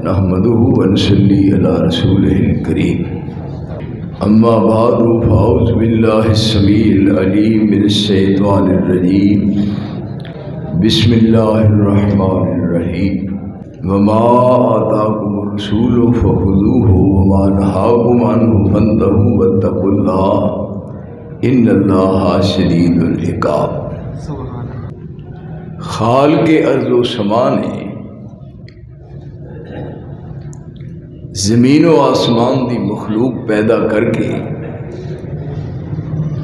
نحمده ونصلي على رسوله الكريم اما بعد فاعوذ بالله السميع العليم من الشيطان الرجيم بسم الله الرحمن الرحيم وما آتاكم الرسول فخذوه وما نهاكم عنه فانتهوا واتقوا الله ان الله شديد العقاب۔ خالق ارض و سما نے زمین و آسمان دی مخلوق پیدا کر کے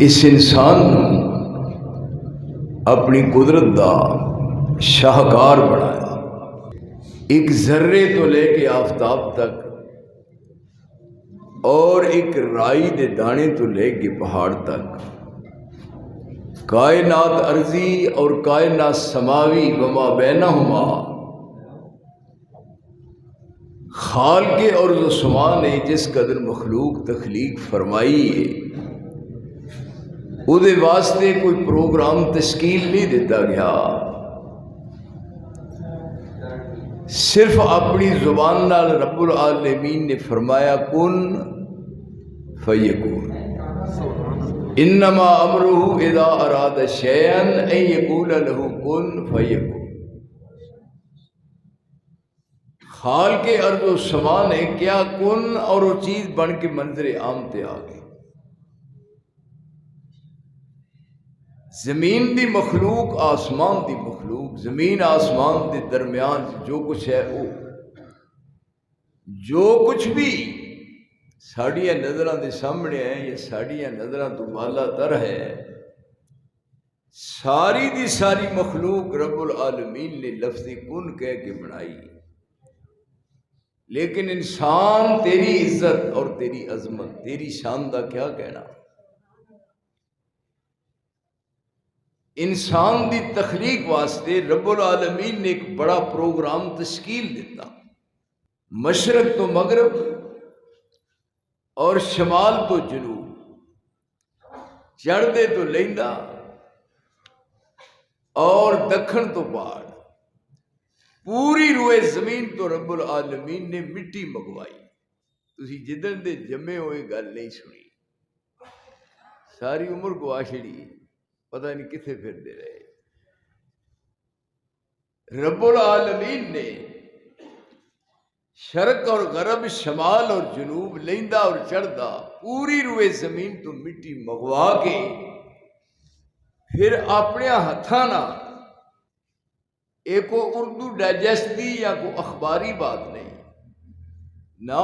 اس انسان نو اپنی قدرت دا شاہکار بنایا۔ ایک ذرے تو لے کے آفتاب تک اور ایک رائی دے دانے تو لے کے پہاڑ تک، کائنات ارضی اور کائنات سماوی وما بینہما، خالق ارض و سما نے جس قدر مخلوق تخلیق فرمائی ہے او دے واسطے کوئی پروگرام تشکیل نہیں دیتا گیا، صرف اپنی زبان نال رب العالمین نے فرمایا کن فیکون، انما امرہ اذا اراد شیئا ان یقول له کن فیکون۔ خالق ارض و سما نے کیا کن اور وہ چیز بن کے منظر عام تے آ گئی۔ زمین دی مخلوق، آسمان دی مخلوق، زمین آسمان دے درمیان جو کچھ ہے وہ جو کچھ بھی ساڑیاں نظراں دے سامنے ہے یا ساڑیاں نظراں تو بالا تر ہے، ساری دی ساری مخلوق رب العالمین نے لفظ کن کہہ کے بنائی۔ لیکن انسان تیری عزت اور تیری عظمت، تیری شان دا کیا کہنا؟ انسان دی تخلیق واسطے رب العالمین نے ایک بڑا پروگرام تشکیل دیتا، مشرق تو مغرب اور شمال تو جنوب، چڑھدے تو لیندا اور دکھن تو پہاڑ، پوری روئے زمین تو رب العالمین نے مٹی منگوائی۔ تسی جدن دے جمے ہوئے گل نہیں سنی، ساری عمر کو آشڑی پتہ نہیں کتنے پھر دے رہے۔ رب العالمین نے شرق اور غرب، شمال اور جنوب، لیندا اور چڑھدا، پوری روئے زمین تو مٹی منگوا کے پھر اپنے ہتھاں نال، ایک کو اردو ڈائجسٹ دی یا کوئی اخباری بات نہیں، نہ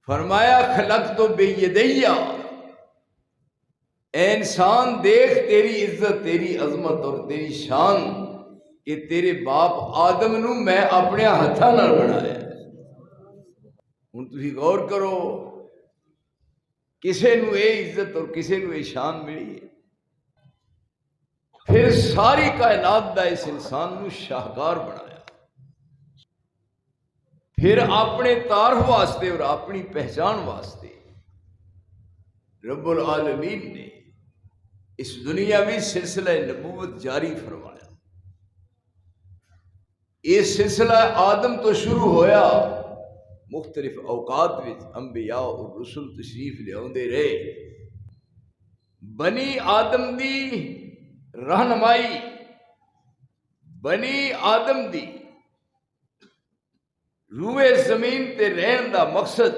فرمایا خلق تو بے یدیا، اے انسان دیکھ تیری عزت، تیری عظمت اور تیری شان کہ تیرے باپ آدم نو میں اپنے ہتھاں نال بنایا۔ ہن تسی غور کرو کسے نو اے عزت اور کسے نو اے شان ملی ہے؟ پھر ساری کائنات دا اس انسان نو شاہکار بنایا، پھر اپنے تعارف واسطے اور اپنی پہچان واسطے رب العالمین نے اس دنیاوی سلسلہ نبوت جاری فرمایا۔ یہ سلسلہ آدم تو شروع ہویا، مختلف اوقات وچ انبیاء اور رسل تشریف لے آندے رہے، بنی آدم دی رہنمائی، بنی آدم دی روئے زمین تے رہن دا مقصد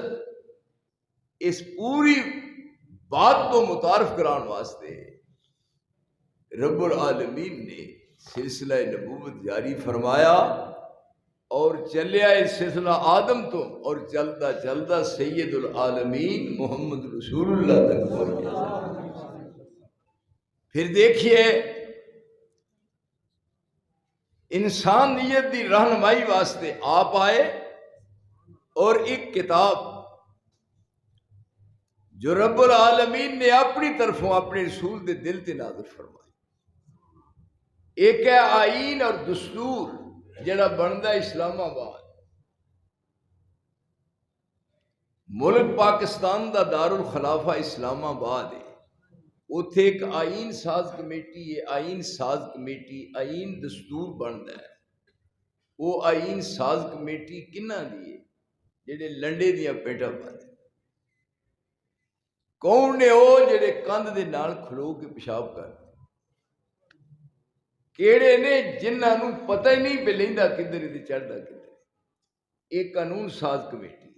اس پوری بات تو متعارف کران واسطے رب العالمین نے سلسلہ نبوت جاری فرمایا، اور چلیا اس سلسلہ آدم تو اور چلتا چلتا سید العالمین محمد رسول اللہ تک پہنچ گیا۔ پھر دیکھیے انسانیت دی رہنمائی واسطے آپ آئے، اور ایک کتاب جو رب العالمین نے اپنی طرفوں اپنے رسول دے دل تے نازل فرمائی، ایک ہے آئین اور دستور جڑا بندا اسلام آباد، ملک پاکستان دا دارالخلافہ اسلام آباد ہے، اتھے ایک آئین ساز کمیٹی ہے، آئین ساز کمیٹی آئین دستور بنتا ہے، وہ آئین ساز کمیٹی کنہ دی ہے جڑے لنڈے دیا پیٹا پاتے؟ کون نے وہ جڑے کندھ دے نال کھلو کے پیشاب کرتے؟ کیڑے نے جنہاں نوں پتہ ہی نہیں پہ لیندا کدھر تے چڑھدا کدھر؟ ایک قانون ساز کمیٹی۔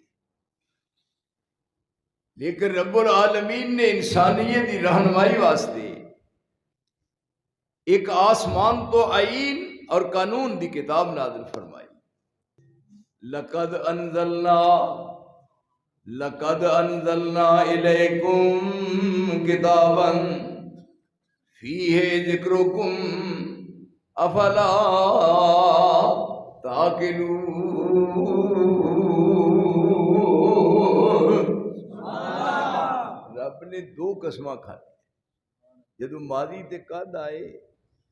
لیکن رب العالمین نے انسانیت کی رہنمائی واسطے ایک آسمان تو آئین اور قانون دی کتاب نازل فرمائی۔ لقد انزلنا الیکم کتابا فیہ ذکرکم افلا تعقلون۔ رب نے دو قسماں کھائی، جدو ماضی تے قد آئے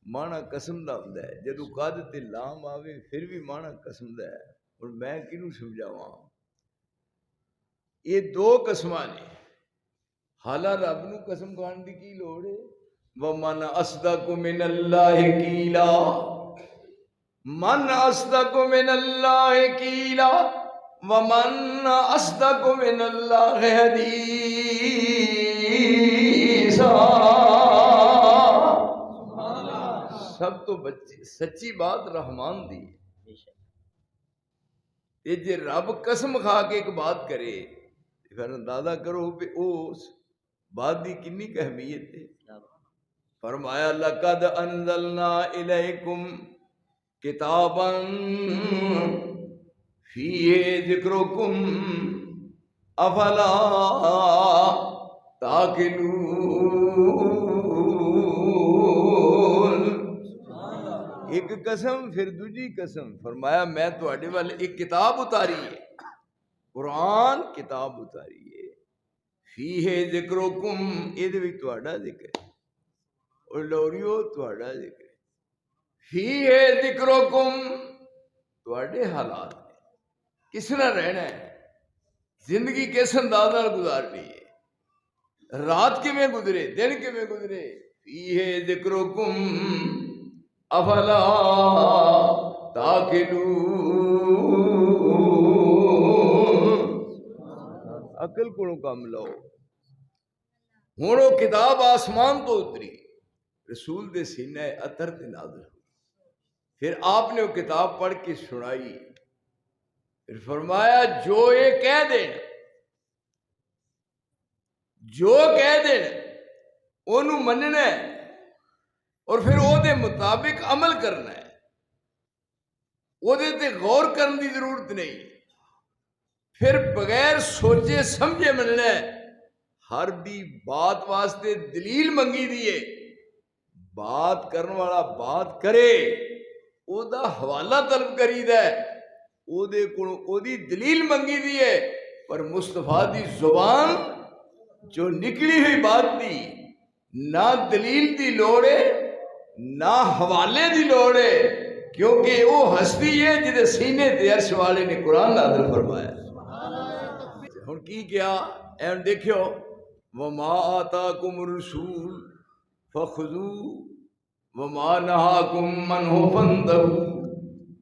مانا قسم دا ہوندا ہے، جدو قد تے لام آوے پھر بھی مانا قسم دا ہے۔ اور میں کنوں سمجھاواں؟ یہ دو قسماں نے، حالا رب نو قسم کھان دی کی لوڑ ہے؟ وَمَنْ أَصْدَقُ مِنَ اللَّهِ قِيلًا، من أصدق من اللہ قیلا ومن أصدق من اللہ حدیثا۔ سب تو سچی بات رحمان دی ہے۔ یہ جے رب قسم کھا کے ایک بات کرے پھر اندازہ کرو کہ اس بات دی کنی اہمیت ہے۔ فرمایا لقد انزلنا الیکم کتابا فیہ ذکرکم افلا تعقلون۔ ایک قسم پھر دوجی قسم، فرمایا میں تواڈے وال ایک کتاب اتاری ہے، قرآن کتاب اتاری ہے، فیہ ذکرکم، یہ بھی تواڈا ذکر ہے، اور لوریو تواڈا ذکر ہے، فیہ ذکرکم تواڈے حالات نے کس طرح رہنا ہے، زندگی کس انداز نال گزارنی ہے، رات کیویں گزرے، دن کیویں گزرے، فیہ ذکرکم افلا تعقلون۔ عقل کو کام لو۔ ہن وہ کتاب آسمان تو اتری، رسول دے سینہ اطہر تے نازل ہوئی، پھر آپ نے وہ کتاب پڑھ کے سنائی، پھر فرمایا جو یہ کہہ دین، جو کہہ دین انہوں مننا ہے اور پھر او دے مطابق عمل کرنا ہے، او دے تے غور کرنے دی ضرورت نہیں، پھر بغیر سوچے سمجھے مننا ہے۔ ہر دی بات واسطے دلیل منگی دیئے، بات کرنے والا بات کرے، او دا حوالہ طلب کری دے، او دے او دی دلیل منگی دیئے، پر مصطفیٰ دی زبان جو نکلی ہوئی بات دی، نہ دلیل دی لوڑے نہ حوالے دی لوڑے، کیونکہ وہ ہستی ہے جدے سینے تے عرش والے نے قرآن نازل فرمایا۔ ہن کی کیا ایم دیکھو، وما آتاکم الرسول فخذوه وما نهاکم عنہ فانتہوا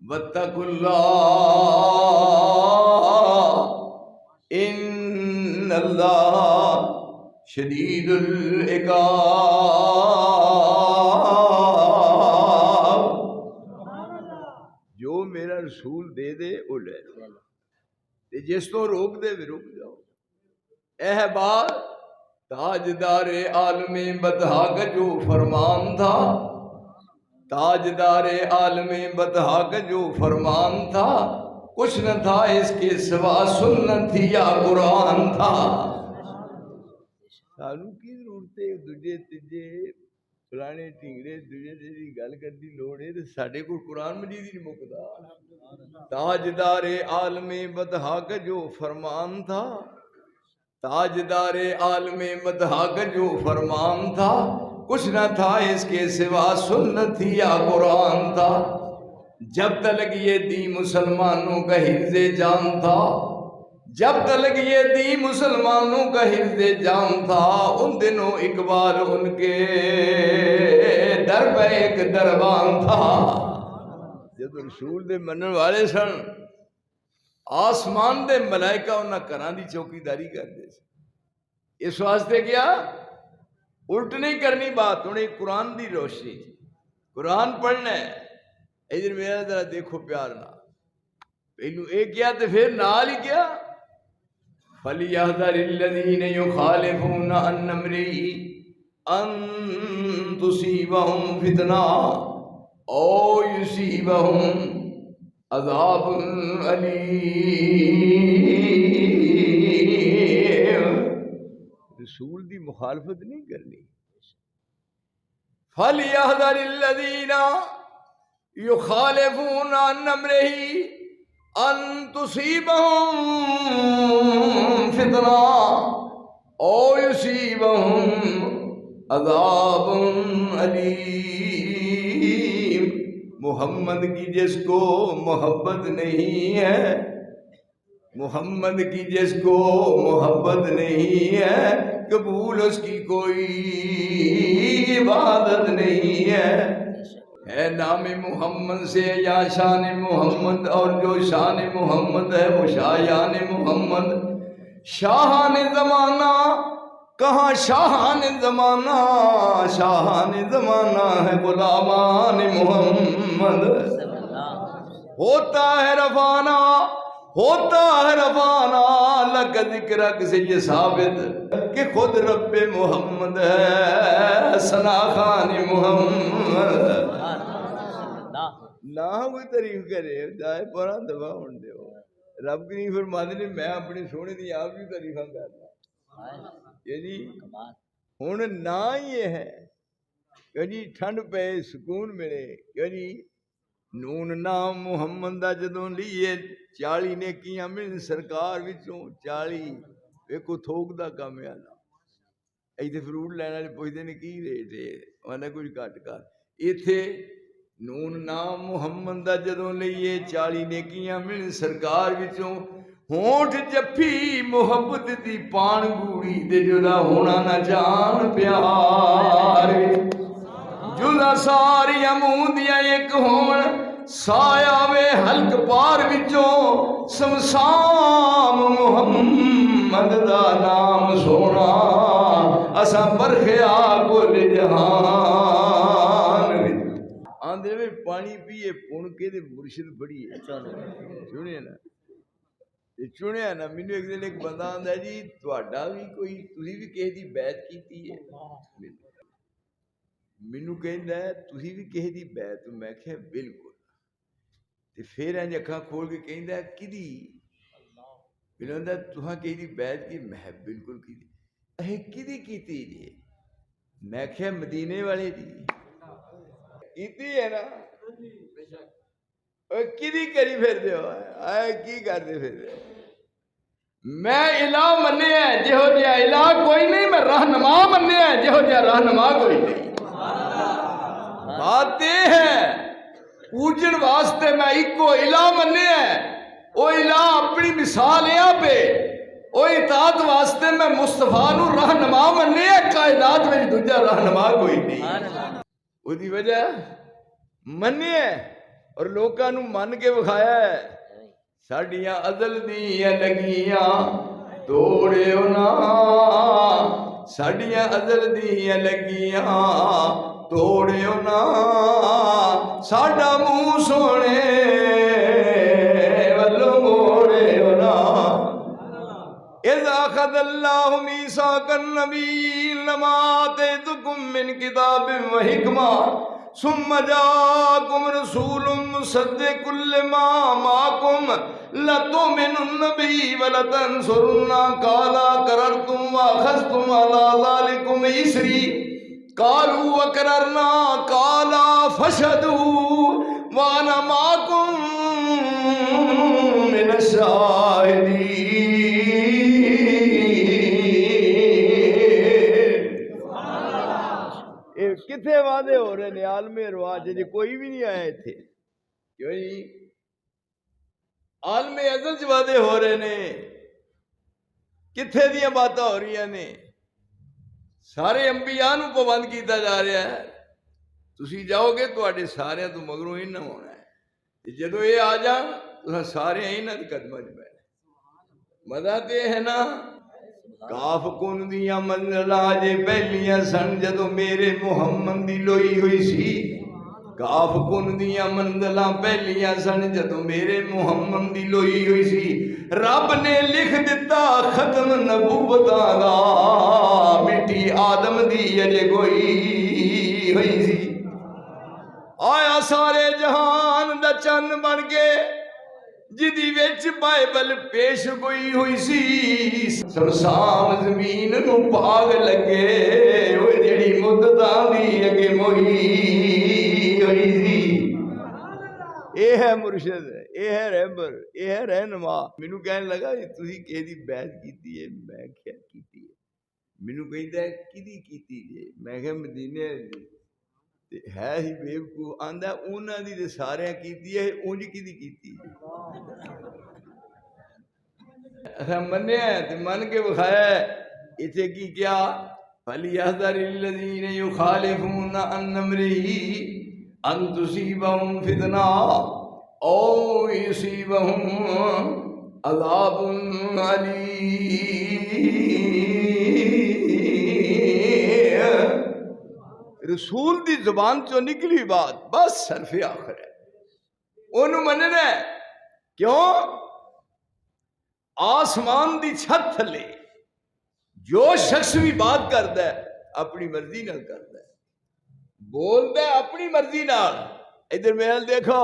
واتقوا اللہ ان اللہ شدید العقاب۔ جو میرا رسول دے دے وہ لے لو، جس تو روک دے بھی روک جاؤ۔ احبار تاجدار عالم بطحا کا جو فرمان تھا، تاجدار عالم بطحا کا جو فرمان تھا، کچھ نہ تھا اس کے سوا سنت تھی یا قرآن تھا۔ سانو کی ضرورت ہے دوجے تیجے فلانے ٹھنگڑے دوجے تیجی گل کرتی لوڑ ہے، ساڈے کو قرآن مجید ہی نہیں مکدا۔ تاجدار عالم بطحا کا جو فرمان تھا، تاجدار عالم بطحا کا جو فرمان تھا، کچھ نہ تھا اس کے سوا سنت تھی یا قرآن تھا۔ جب تلک یہ دین مسلمانوں کا حفظ جان تھا، جب تلک یہ دین مسلمانوں کا حفظ جان تھا، ان دنوں اقبال ان کے در پہ ایک دربان تھا۔ جب رسول دے منن والے سن آسمان دے ملائکہ انہاں گھراں دی چوکیداری کردے سن، اس واسطے کیا الٹ نہیں کرنی بات، انہیں قرآن دی روشنی قرآن پڑھنا ہے۔ ادھر میرا ذرا دیکھو پیار نہ، پہلو ایک کیا تو پھر نال ہی کیا فَلْيَحْذَرِ الَّذِينَ يُخَالِفُونَ عَنْ أَمْرِهِ أَن تُصِيبَهُمْ فِتْنَةٌ أَوْ يُصِيبَهُمْ عَذَابٌ أَلِيمٌ۔ رسول دی مخالفت نہیں کرنی۔ فَلْيَحْذَرِ الَّذِينَ يُخَالِفُونَ عَنْ أَمْرِهِ أَن تُصِيبَهُمْ فِتْنَةٌ أَوْ يُصِيبَهُمْ عَذَابٌ أَلِيمٌ۔ محمد کی جس کو محبت نہیں ہے، محمد کی جس کو محبت نہیں ہے، قبول اس کی کوئی عبادت نہیں ہے نام محمد سے یا شان محمد، اور جو شان محمد ہے وہ شایان محمد۔ شاہان زمانہ کہاں شاہان زمانہ، شاہان زمانہ ہے غلامان محمد۔ ہوتا ہے رفانہ، ہوتا ہے رفانہ، لک ذکرک سے یہ ثابت کہ خود رب محمد ہے، ثنا خان محمد۔ نہ کوئی تعریف کرے جائے پورا دبا ہون دے ہو، رب کی نہیں فرماتے نے میں اپنی سونے دی آپ کی تعریفاں کرنا۔ یعنی ہن نہ یہ ہے یعنی ٹھنڈ پے سکون ملے، یعنی نون نام محمد دا جدوں لیے 40 نیکیاں مل سرکار وچوں 40 ویکھو تھوک دا کم ہے نا۔ ایتھے فروٹ لینے والے پوچھدے نے کی ریٹ ہے، انہاں کچھ گھٹ کر، ایتھے نون نام محمد دا جدوں لئیے 40 نیکیاں مل سرکار وچوں ہونٹ جفی محبت دی پان گوڑی دے جدا ہونا نہ جان پیار، جدا ساری امودیاں ایک ہون سایہ وے حلق پار وچوں سمسام محمد دا نام سونا اساں برخیا کل جہان۔ آندھے میں پانی پیے پون کے دے مرشد بڑی ہے، سنیے نا چنیا نا۔ مینوں ایک دن ایک بندہ آندا ہے جی تہاڈا بھی کوئی تسی بھی کسی دی بیعت کیتی ہے؟ مینوں کہندا ہے تسی بھی کسی دی بیعت؟ میں کہیا بالکل۔ تے پھر انج اکھاں کھول کے کہندا ہے کدی؟ مینوں آندا تساں کسی دی بیعت کی؟ میں بالکل کیتی۔ اے کدی کیتی جی؟ میں کہیا مدینے والے دی کیتی ہے نا۔ کدی کری پھر دے ہو آئے کی کردے پھر دے؟ میں الہ منیا ہے جہو جہا الہ کوئی نہیں، میں رہنما منیا ہے جہو جہا رہنما کوئی نہیں۔ بات یہ ہے پوجن واسطے میں ایکو الہ منیا ہے، وہ الہ اپنی مثال ہے پہ، وہ اطاعت واسطے میں مصطفیٰ نو رہنما منیا ہے، کائنات میں دوجا رہنما کوئی نہیں۔ وہ دی وجہ منیا ہے اور لوکاں نو من کے بکھایا ہے۔ ساڈیاں ازل دیاں لگیاں توڑیو نا، ساڈیاں ازل دیاں لگیاں توڑیو نا، ساڈا منہ سونے ولو موڑیو نا۔ اذ اخذ اللہ میثاق النبیین لما آتیتکم من کتاب و حکمہ ثم جاءکم رسول مصدق لما معکم لتؤمنن به ولتنصرنہ قال اقررتم واخذتم على ذلکم اصری قالوا وقررنا قال فاشهدوا وانا معكم من الشاہدین۔ کتنے وعدے ہو رہے ہیں عالم رواج جی کوئی بھی نہیں آئے تھے، کیوں نہیں؟ عالم ازل چ وعدے ہو رہے نے، کتنے دیاں باتاں ہو رہی نے، سارے انبیاء نو پابند کیتا جا رہا ہے۔ تسی جاؤ گے تواڈے سارے تو مگروں ہی نہ ہونا ہے، جدو یہ آ جان تو سارے انہاں دے قدماں وچ بیٹھ مزہ تے ہے نا کاف کن دیاں منزلاں جے پہلیاں سن جدو میرے محمد دی لوئی ہوئی سی کاف کن دیاں منزلاں پہلیاں سن جدو میرے محمد دی لوئی ہوئی سی رب نے لکھ دیتا ختم نبوتاں دا مٹی آدم دی اجے کوئی ہوئی سی آیا سارے جہان دا چن بن کے جدی وچ بائبل پیش گوئی ہوئی سی سمسام زمین نو پاگ لگے وہ جڑی مدتاں دی اگے موئی ہوئی سی اے ہے مرشد اے ہے رہبر اے ہے رہنما مینوں کہنے لگا تسی کیدی بیعت کیتی ہے میں کیا کیتی ہے مینوں کہندا ہے کیدی کیتی جے میں کہ مدینے ہے ہی بیوقوف آندا انہاں دی تے سارے کیتی ہے اونج کیدی کیتی اساں منیا تے من کے بخایا ایتھے کی کیا فلیحذر الذین یخالفون عن امرہ ان تصیبہم فتنہ او یصیبہم عذاب علیم رسول دی زبان چو نکلی بات بس حرف آخر ہے انہوں مننا ہے کیوں آسمان دی چھت تھلے جو شخص بھی بات کرتا ہے اپنی مرضی نال کرتا ہے بولتا ہے اپنی مرضی نال ادھر میرے دیکھو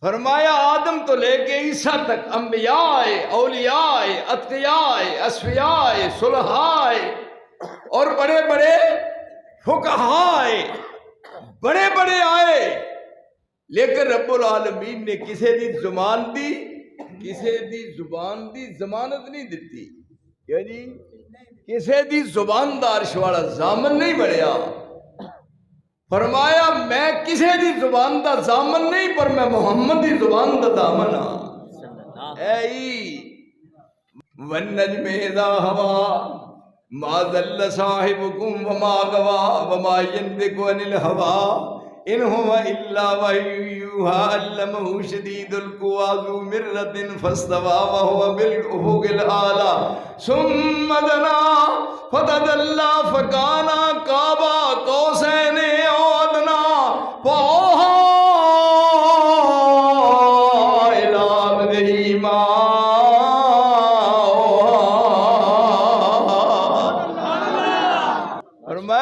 فرمایا آدم تو لے کے عیسیٰ تک انبیاء اولیاء اتقیاء اصفیاء صلحاء اور بڑے بڑے فقہائے بڑے بڑے آئے لیکن رب العالمین نے کسے دی زبان دی ضمانت نہیں دیتی کیا جی کسے دی زبان دا عرش والا ضامن نہیں بڑھیا فرمایا میں کسے دی زبان دا ضامن نہیں پر میں محمد دی زبان دا ضامن ہاں اے والنجم اذا ہوا ما ذل صاحبكم وما غوى وما ينطق عن الهوى ان هو الا وحي يوحى علمه شديد القوى ذو مرة فاستوى وهو بالافق الاعلى ثم دنا فتدلى فكان قاب قوسين او ادنى فاوحى الى عبده ما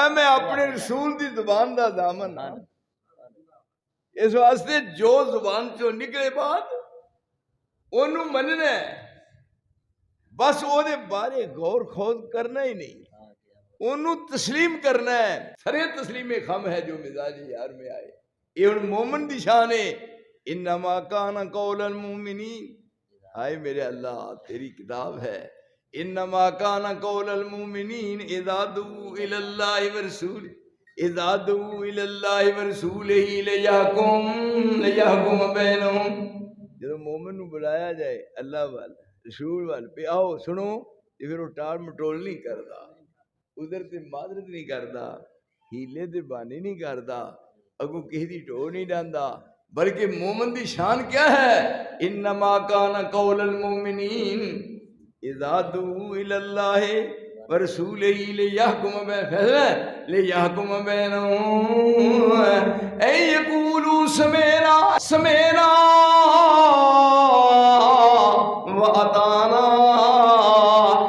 میں اپنے رسول دی زبان دا دامن اس واسطے جو زبان چو نکلے بات انہوں مننا ہے بس وہ دے بارے غور خوض کرنا ہی نہیں انہوں تسلیم کرنا ہے سرے تسلیم خم ہے جو مزاج یار میں آئے یہ ان مومن دی شان ہے انما کان قول المومنین ہائے میرے اللہ تیری کتاب ہے انما کان قول المؤمنین اذا دعوا الی اللہ ورسول اذا دعوا الی اللہ ورسولہ لیحکم بینہم جب مومن نو بلایا جائے اللہ والا رسول والا پہ آؤ سنو تو پھر وہ ٹال مٹول نہیں کردا ادھر تے معذرت نہیں کردا ہیلے تے بانی نہیں کردا اگوں کسی دی ٹو نہیں ڈاندا بلکہ مومن دی شان کیا ہے انما کان قول المؤمنین اذا دعوا الى اللہ ورسولہ لیحکم بینہم اے یقولوا سمعنا سمعنا واطعنا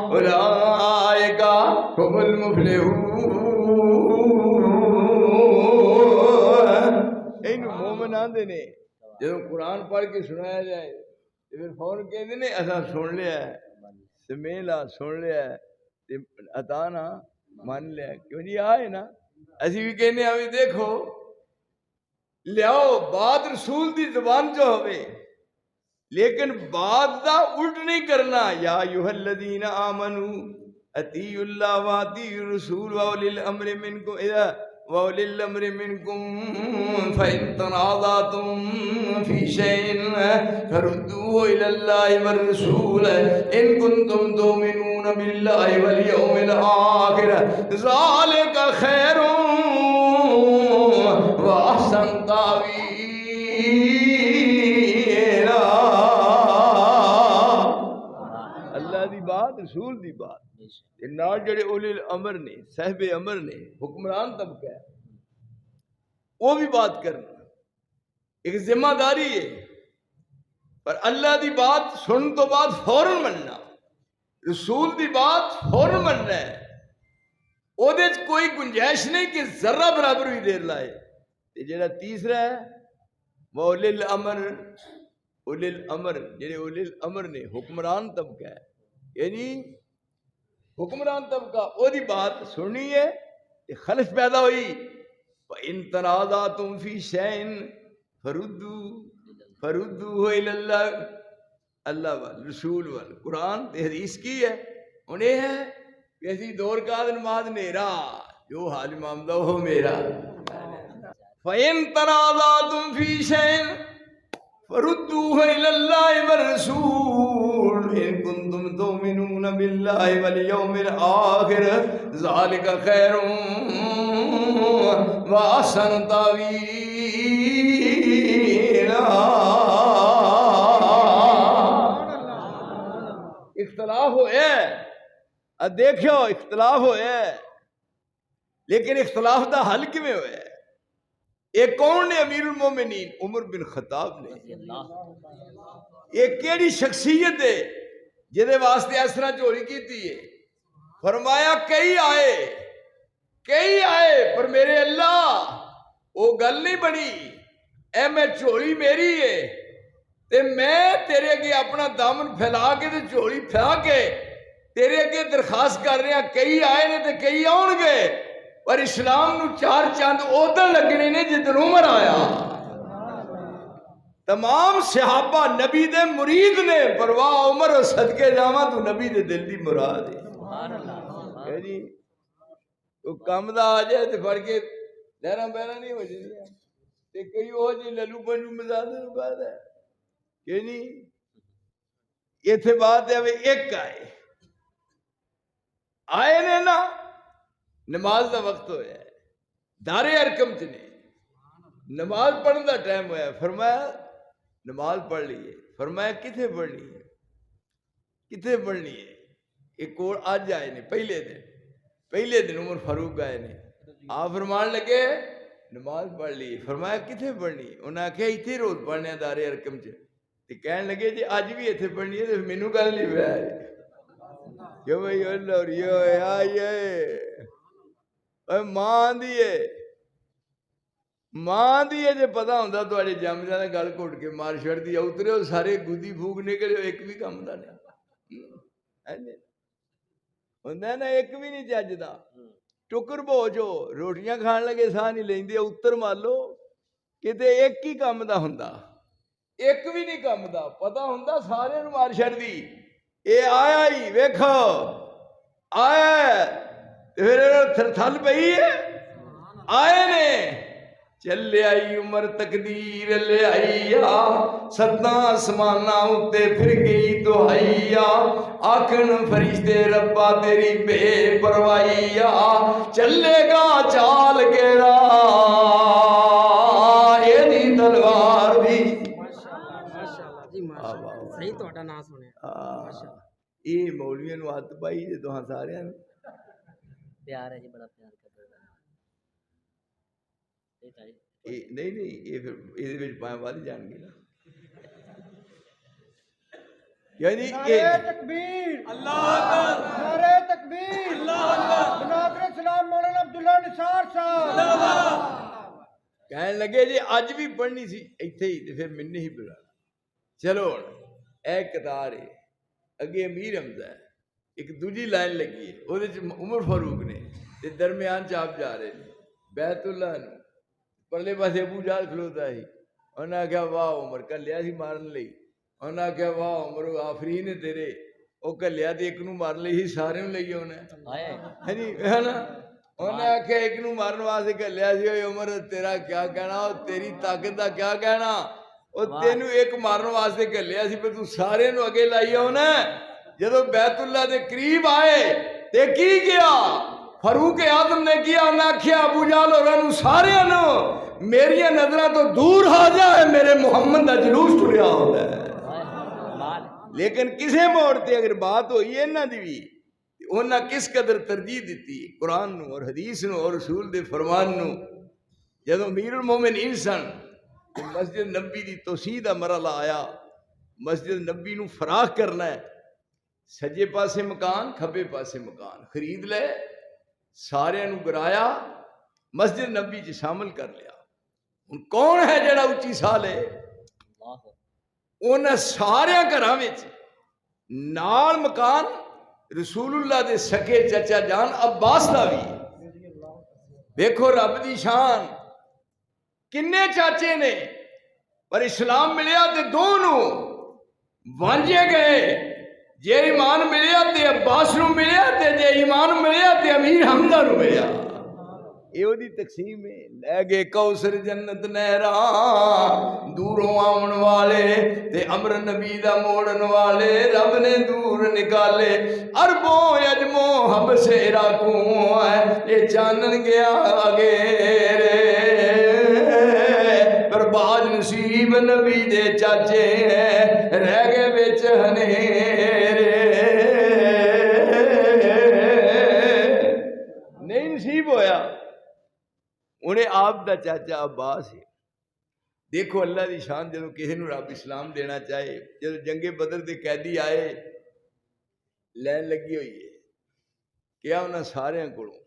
اولئک هم المفلحون اینو مومن آندے نے جدوں قرآن پڑھ کے سنایا جائے پھر فوراً کہتے نے اساں سن لیا ہے سمیلا سن لیا ہے اتانا مان لیا کیوں جی آئے نا اسی بھی کہنے ہمیں دیکھو لیاؤ بات رسول دی زبان جو ہوئے لیکن بات دا الٹ نہیں کرنا یا ایھا الذین آمنوا اطیعوا اللہ واطیعوا الرسول واولی الامر منکم اذا واولی الامر منکم فإن تنازعتم فی شیء فردوه الی اللہ والرسول ان کنتم تؤمنون باللہ والیوم الآخر ذالک خیر واحسن تاویلا بات رسول دی بات تے نال جڑے اولی الامر نے صاحب امر نے حکمران طبقہ ہے وہ بھی بات کرنا ایک ذمہ داری ہے پر اللہ دی بات سن تو بعد فوراً مننا رسول دی بات فوراً مننا ہے او دے کوئی گنجائش نہیں کہ ذرہ برابر بھی دیر لائے تے جڑا تیسرا ہے وہ اولی الامر جڑے اولی الامر نے حکمران طبقہ ہے یعنی حکمران طبقہ او دی بات سننی ہے تے خلف پیدا ہوئی فَإِن تَنَازَعْتُمْ فِي شَيْءٍ فَرُدُّوهُ إِلَى اللَّهِ اللہ وال رسول وال قرآن تے حدیث کی ہے انہیں ہے کہ اسی دور کا نماز نیرا جو حال امام دا ہو میرا فَإِن تَنَازَعْتُمْ فِي شَيْءٍ فَرُدُّوهُ إِلَى اللَّهِ وَالرَّسُولِ إِن كُنتُمْ تُؤْمِنُونَ بِاللَّهِ وَالْيَوْمِ الْآخِرِ ذَلِكَ خَيْرٌ وَأَحْسَنُ تَأْوِيلًا اختلاف ہوئے دیکھو اختلاف ہوئے لیکن اختلاف دا حل کیویں ہوئے ایک کون نے امیر المومنین عمر بن خطاب نے ایک کیڑی شخصیت ہے جدے واسطے اس طرح چوری کیتی ہے فرمایا کئی آئے پر میرے اللہ وہ گل نہیں بنی اے میں چوری میری ہے تے میں تیرے اگے اپنا دامن پھیلا کے تے چوری پھیلا کے تیرے اگے درخواست کر رہے ہیں کئی آئے نے تے کئی آن گے پر اسلام نو چار چاند ادھر لگنے نے جدن عمر آیا تمام صحابہ نبی دے مرید نے پرواہ عمر اور صدقے جاواں تو نبی دے دل دی مراد ہے جی تو کم دا آ جائے تو پڑھ کے لہراں بہراں نہیں ہو جائے تے کئی ہو جی للو پنجو مزاد بات ہے کہ نہیں یہ تھے بات ہے ایک آئے نے نا نماز دا وقت ہویا ہے دار ارکم چ نے نماز پڑھن دا ٹائم ہویا ہے فرمایا نماز پڑھ لیے فرمایا کتھے پڑھنی ہے ایک اور آج آئے نے پہلے دن عمر فاروق آئے نے آپ فرمان لگے نماز پڑھ لی فرمایا کتھے پڑھنی انہوں نے کہا اتھے روز پڑھنے ہیں دار ارکم چ کہنے لگے جی آج بھی اتھے پڑھنی ہے تو مینوں گل نہیں پیا کہ بھائی اللہ اور یہ ماں دیئے جے پتا ہوندہ تو آڑے جام جانا گل کوٹ کے مار شڑ دیا اترے ہو سارے گودی بھوک نکلے ایک بھی کام دا نہیں ہوندہ ہے نا ایک بھی نہیں چاہجدہ ٹکر بوجھو روٹیاں کھان لگے ساہ نہیں لیں دیا اتر مالو کہتے ایک ہی کام دا ہوندہ ایک بھی نہیں کام دا پتا ہوندہ سارے نو مار شڑ دی اے آیا ہی ویکھو آیا پھر تھل پہی ہے آئے نے چلے آئی عمر تقدیر لے آئیا ستاں آسمانہ اتے پھر گئی دہائیا آکھن فرشتے ربا تیری بے پروائیا چلے گا چال گیڑا یہ دی تلوار بھی صحیح توڑا نہ سنے یہ مولویوں نو ہاتھ پائی جے تو ہاں سارے ہیں پیار ہے جی بڑا پیار کرتا ہے نہیں یہ پھر یہ وچ پائیں والی جان گے نا یعنی نعرہ تکبیر اللہ اکبر نعرہ تکبیر اللہ اکبر جناب السلام مولانا عبداللہ نثار صاحب کہنے لگے جی آج بھی پڑھنی سی ایتھے ہی تے پھر مننے ہی بلا چلو اے قطار ہے اگے امیر حمزہ ہے ایک دوجی لائن لگی ہے وہ عمر فاروق نے تے درمیان چاپ جا رہے ہیں بیت اللہ نے پرلے پاسے ابو جہل کھلوتا ہی انہوں نے کہا واہ عمر کل لیا سی مارن لئی انہوں نے کہا واہ عمر آفرین ہے تیرے وہ کل لیا تے ایک نو مار لئی ہی سارے نو لئی انہیں ہے نا انہوں نے کہا ایک نو مارن واسطے کل لیا سی عمر تیرا کیا کہنا تیری طاقت دا کیا کہنا وہ تینو ایک مارن واسطے کل لیا سی پر تو سارے نو اگے لائی انہیں جدو بیت اللہ دے قریب آئے تے کی کیا فاروق اعظم نے کیا انہیں کیا ابو جہل اور انہوں سارے انہوں میری نظرہ تو دور ہو جائے میرے محمد دا جلوس ٹریا ہوتا ہے لیکن کسے موڑ تے اگر بات ہوئی ہے انہاں دی بھی انہاں کس قدر ترجیح دیتی قرآن نو اور حدیث نو اور رسول دے فرمان نو. جدو امیر المومنین سن مسجد نبی دی توسیع دا مرحلہ آیا، مسجد نبی نو فراخ کرنا ہے، سجے پاسے مکان کھبے پاسے مکان خرید لے، سارے نو گرایا، مسجد نبی چ شامل کر لیا. ہن کون ہے جڑا اچھی سال ہے؟ انہاں سارے گھراں وچ نال مکان رسول اللہ دے سکے چچا جان عباس دا بھی. دیکھو رب دی شان، کنے چاچے نے پر اسلام ملیا تے دونوں وانجے گئے. جے ایمان ملیا تے عباس نو ملیا تے جے ایمان ملیا تے امیر حمزہ نو ملیا. یہ دی تقسیم ہے. لے گئے کوثر جنت نہراں دوروں آون والے تے امر نبی دا موڑن والے رب نے دور نکالے. عربوں اجموں حبشے عراقوں اے چانن گیا آگے پر باج نصیب نبی دے چاچے رہ گئے بچ ہنیرے. نہیں نصیب ہویا انہیں آپ دا چاچا عباس ہے. دیکھو اللہ دی شان، جدو کسی نو رب اسلام دینا چاہے، جدو جنگ بدر دے قیدی آئے لین لگی ہوئی ہے، کیا انہاں سارے کولوں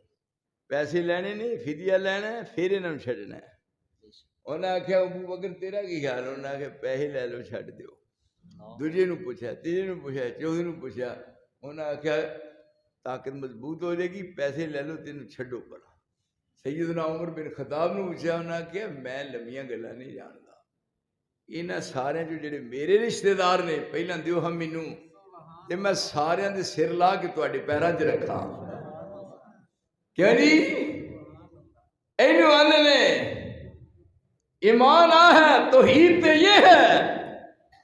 پیسے لینے نے، فدیہ لینا ہے، پھر انہاں نوں چھڈنا ہے. انہاں نے آخیا ابو بکر تیرا کی خیال ہے؟ انہوں نے آخیا پیسے لے لو چھڈ دیو. دوجے نو پوچھا، تیجے نو پوچھا، چوتھے نو پوچھا، انہوں نے آخیا طاقت مضبوط ہو جائے گی، پیسے لے لو تینوں چھڈو پڑا. سیدنا عمر بن خطاب نو پوچھا، انہاں نے کہا میں لمیاں گلاں نہیں جاندا، انہاں سارے جو جڑے میرے رشتہ دار نے پہلاں دیو ہم مینوں تے میں سارے دے سر لا کے تواڈے پیراں 'چ رکھاں. کیوں جی؟ اینو آندے نے ایمان آ ہے، توحید تو یہ ہے،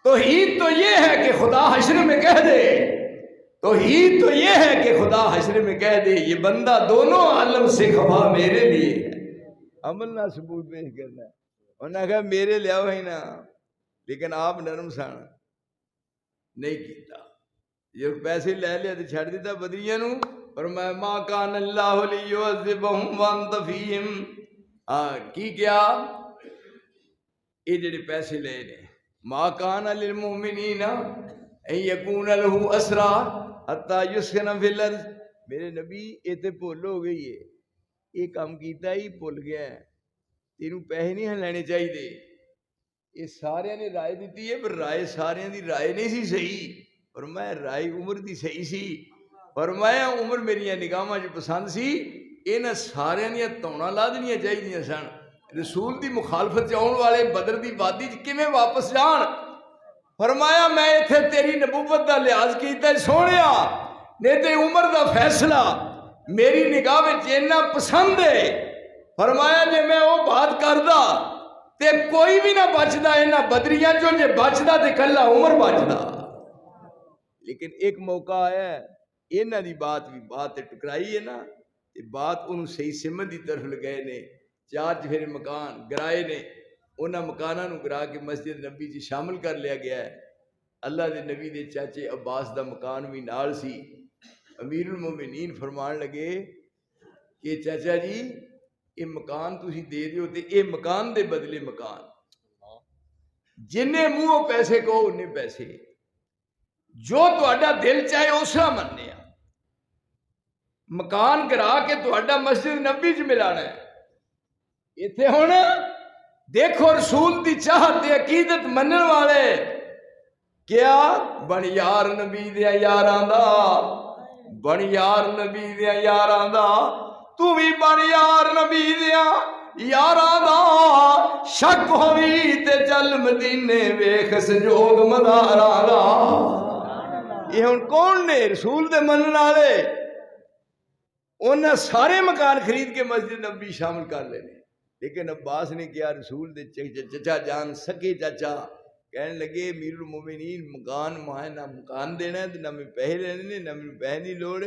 توحید تو یہ ہے کہ خدا حشر میں کہہ دے، توحید تو یہ ہے کہ خدا حشر میں کہہ دے یہ بندہ دونوں عالم سے خفا میرے لیے ہے. عمل نہ ثبوت پیش کرنا ہے. انہوں نے کہا میرے لیاؤ ہی نا، لیکن آپ نرم سن نہیں کیتا. یہ پیسے لے لیا تو چھڑ دیتا بدریاں نو. فرمایا ما کان اللہ لیعذبہم وانت فیہم. کی کیا؟ یہ جڑے پیسے لے نے، ما کان للمؤمنین ان یکون لہ اسرا حتی یسخن فی الارض. میرے نبی یہ تے بھول ہو گئی ہے، یہ کام کیتا ہی بھول گیا ہے، تینوں پیسے نہیں لینے چاہیے. یہ سارے نے رائے دیتی ہے پر رائے سارے دی رائے نہیں سی صحیح. فرمایا رائے عمر دی صحیح سی. فرمایا عمر میری نگاہاں جو پسند سی، انہاں سارے دیا توڑاں لا دینیاں چاہیے سن. رسول دی مخالفت آن والے بدر دی وادی کیویں واپس جان؟ فرمایا میں اتھے تیری نبوت دا لحاظ کیتا سونیا، نہیں تے عمر دا فیصلہ میری نگاہ وچ اتنا پسند ہے. فرمایا جے میں وہ بات کردا تے کوئی بھی نہ بچدا انہاں بدریاں چوں، جے بچدا تے کلا عمر بچدا. لیکن ایک موقع آیا ہے انہاں دی بات بھی بات ٹکرائی ہے نا، تے بات انہوں صحیح سمت دی طرف لگائے نے. 4 چفیرے مکان گرائے نے، انہاں مکاناں نو گرا کے مسجد نبی جی شامل کر لیا گیا ہے. اللہ دے نبی دے چاچے عباس دا مکان بھی نال سی. امیر المومنین فرمان لگے کہ چاچا جی یہ مکان تسی دے دیو تے یہ مکان دے بدلے مکان، جنہیں منہوں پیسے کو انہیں پیسے، جو تہاڈا دل چاہے اسا مننے. مکان گرا کے تہاڈا مسجد نبی چ ملانا ہے. اتنے ہن دیکھو رسول دی چاہت عقیدت منن والے کیا بن یار نبی دیا یاراں دا، بن یار نبی دیا یاراں دا، تو بھی بن یار نبی دیا یاراں دا. شک ہوئی تے چل مدینے ویکھ سنجوگ مداراں دا. یہ ہن کون نے؟ رسول دے منن والے. انہاں سارے مکان خرید کے مسجد نبی شامل کر لینے. لیکن عباس نے کیا؟ رسول دے چچا جان سکے چچا کہنے لگے امیر المومنین مکان ماں نہ مکان دینا ہے نہ میں پیسے لینے نہ میں پیسے نہیں لوڑ.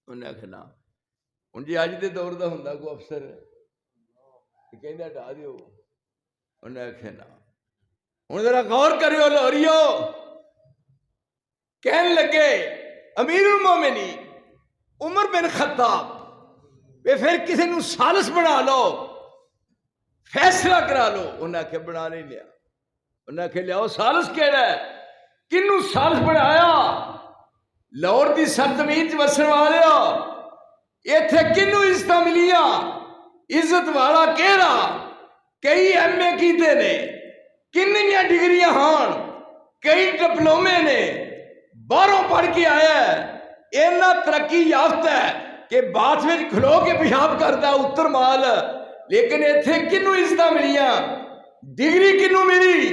انہیں آخیا نا ہوں جی اج دے دور دا ہوندا کوئی افسر کہندا ہٹا دیو. انہیں آخیا نا ہوں ذرا غور کریو لاہوریو، کہن لگے امیر المومنین عمر بن خطاب بے پھر کسی نو سالس بنا لو، فیصلہ کرا لو۔ انہیں آخیا بنا نہیں لیا، انہیں آخیا لیاؤ سالس کہڑا ہے، کنوں سالس بنایا؟ لاہور دی سرزمین چ وسن والے ایتھے کنوں عزت ملیاں؟ عزت والا کہڑا؟ کئی ایم اے کیتے نے، کنیاں ڈگریاں ہان، کئی ڈپلومے نے، باہروں پڑھ کے آیا ہے، اینا ترقی یافتہ ہے کہ بات میں کھلو کے پیشاب کرتا اتر مال، لیکن ایتھے کنوں عزت ملیاں؟ ڈگری کنوں ملی؟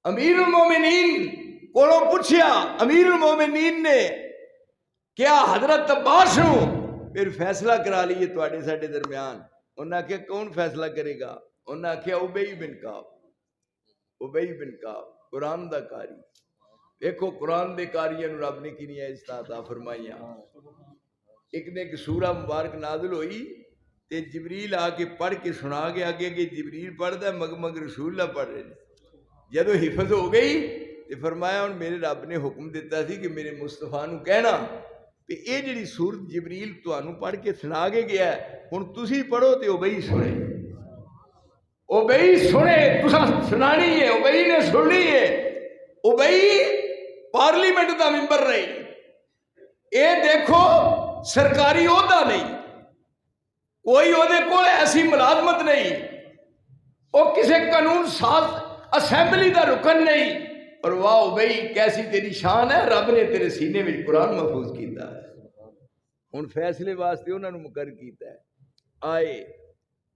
امیر المومنین کو پوچھیا، امیر المومنین نے کیا حضرت عباس نو پھر فیصلہ کرا لیے تواڈے ساڈے درمیان؟ انہاں کہ کون فیصلہ کرے گا؟ انہاں کہ ابی بن کعب، ابی بن کعب قرآن دا قاری۔ دیکھو قرآن دے قاریاں نو رب نے کنیاں عزت عطا فرمائیاں۔ ایک نے ایک سورہ مبارک نازل ہوئی تے جبریل آ کے پڑھ کے سنا کے آگے کہ جبریل پڑھدا ہے مگ رسول اللہ پڑھ رہے ہیں۔ جدو حفظ ہو گئی تے فرمایا ہن میرے رب نے حکم دیتا سی کہ میرے مصطفیٰ نو کہنا کہ اے جڑی سورت جبریل تانوں پڑھ کے سنا کے گیا ہے ہن تسی پڑھو تے ابئی سنے، ابئی سنے، تساں سنانی ہے، ابئی نے سننی ہے۔ ابئی پارلیمنٹ دا ممبر رہی، اے دیکھو سرکاری عہدہ نہیں، کوئی عہدے کول ایسی ملازمت نہیں، وہ کسی قانون ساز اسمبلی دا رکن نہیں، اور واہ ابئی کیسی تیری شان ہے، رب نے تیرے سینے میں قرآن محفوظ کیتا ہے۔ ہن فیصلے واسطے انہاں نو مقرر کیتا ہے، آئے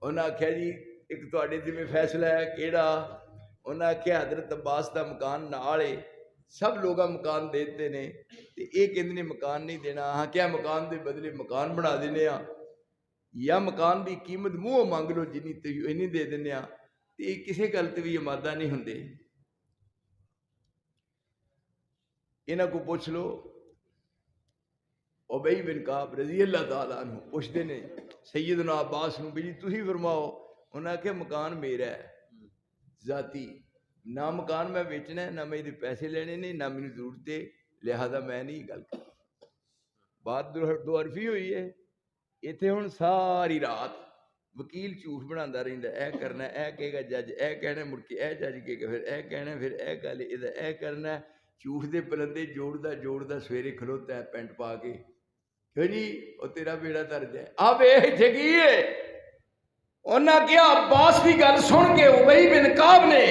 انہاں آکھیا جی ایک تواڈے ذمہ فیصلہ ہے، کیڑا؟ انہاں آکھیا حضرت عباس دا مکان نال ہے، سب لوگاں مکان دیتے نے تے ایک کہندے نے مکان نہیں دینا، ہاں کیا مکان دے بدلے مکان بنا دینے ہاں، یا مکان دی قیمت منہ مانگ لو جنی تے اینی دے دینے ہاں، تے کسے گل تے وی آمادہ نہیں ہوندے۔ انہاں کو پوچھ لو، ابی بن کعب رضی اللہ تعالیٰ عنہ پوچھتے نے سیدنا عباس نو بھی جی تسی فرماؤ، انہاں کہ مکان میرا ہے ذاتی، نہ مکان میں بیچنا ہے، نہ میں دے پیسے لینے نے، نہ مجھے ضرورت ہے، لہذا میں نہیں گل کر۔ بات دو عرفی ہوئی ہے، ایتھے ہن ساری رات وکیل جھوٹ بناتا رہندا، اے کرنا ہے، اے کہے گا جج، اے کہنا مڑ کے اے جج کہے گا، پھر اے کہنا ہے، پھر اے گل اے کرنا ہے، جھوٹ دے پلندے جوڑدا سویرے کھلوتا ہے پینٹ پا کے، کہ جی او تیرا بیڑا تر جائے۔ اب ایتھے کی ہے؟ انہاں کیا عباس کی گل سن کے ابی بن کعب نے